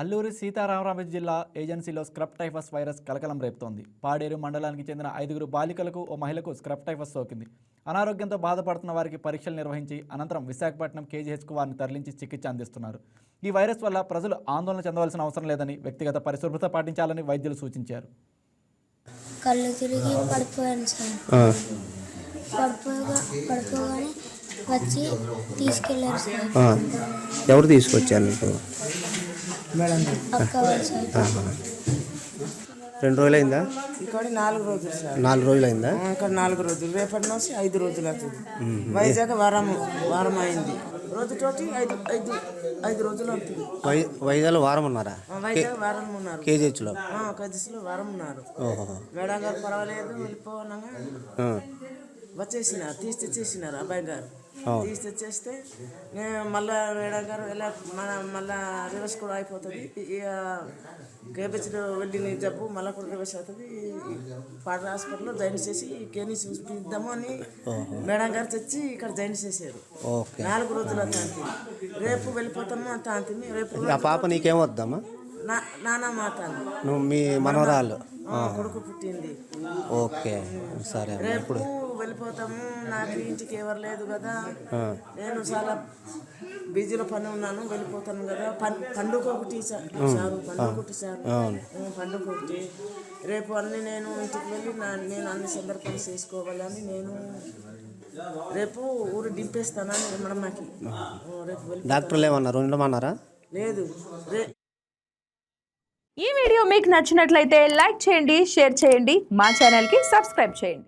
అల్లూరి సీతారామరాజు జిల్లా ఏజెన్సీలో scrub typhus virus కలకలం రేపుతోంది. పాడేరు మండలానికి చెందిన 5 బాలికలకు ఓ మహిళకు స్క్రబ్ టైఫస్ సోకింది. అనారోగ్యంతో బాధపడుతున్న వారికి పరీక్షలు నిర్వహించి అనంతరం విశాఖపట్నం కేజీహెచ్కు వారిని తరలించి చికిత్స అందిస్తున్నారు. ఈ వైరస్ వల్ల ప్రజలు ఆందోళన చెందవలసిన అవసరం లేదని, వ్యక్తిగత పరిశుభ్రత పాటించాలని వైద్యులు సూచించారు. కళ్ళు తిరిగి పడిపోయాను సార్. పడిపోగానే వచ్చి తీసుకెళ్ళారు సార్. ఎవరు తీసుకొచ్చారు నీకు? అక్క వాళ్ళు సార్. 2 రోజులైందా? ఇక్కడ 4 రోజులు సార్. 4 రోజులైందా? ఇక్కడ 4 రోజులు, రేపటి నుంచి 5 రోజులు అవుతుంది. వైజాగ్ వారం అయింది. రోజుతోటి 5 రోజులు అవుతుంది. వైజాగ్ వారం ఉన్నారా? వైజాగ్ వారం ఉన్నారు. కేజీహెచ్లో వారం ఉన్నారు. మేడం గారు పర్వాలేదు వెళ్ళిపోవనగా వచ్చేసినారు, తెచ్చేసినారు. అబ్బాయి గారు తెచ్చేస్తే మళ్ళా మేడం గారు ఎలా మళ్ళా రివర్స్ కూడా అయిపోతుంది. ఇక కేబిహెచ్లో వెళ్ళిన జబ్బు మళ్ళీ కూడా రివర్స్ అవుతుంది. పాట హాస్పిటల్లో జాయిన్ చేసి కేని చూపిద్దాము అని మేడం గారు తెచ్చి ఇక్కడ జాయిన్ చేశారు. 4 రోజులు అంతే. రేపు వెళ్ళిపోతాము అంత అంతిమి. రేపు ఆ పాప నీకేమొద్దామా? నాన్న మాత నువ్వు మీ మనవరాలు కొడుకు పుట్టింది. ఓకే సరే. రేపు వెళ్ళిపోతాము. నాకు ఇంటికి ఎవరు లేదు కదా, నేను చాలా బిజీలో పని ఉన్నాను, వెళ్ళిపోతాను కదా. పండుగ ఒకటి సార్, పండుగ ఒకటి. రేపు అన్ని నేను ఇంటికి వెళ్ళి నేను అన్ని సందర్భాలు చేసుకోవాలని నేను రేపు ఊరు దింపేస్తానని మనమ్మకి. రేపు వెళ్ళి డాక్టర్లు ఏమన్నారు? ఉండమన్నారా? లేదు. ఈ వీడియో మీకు నచ్చినట్లయితే లైక్ చేయండి, షేర్ చేయండి, మా ఛానల్కి సబ్స్క్రైబ్ చేయండి.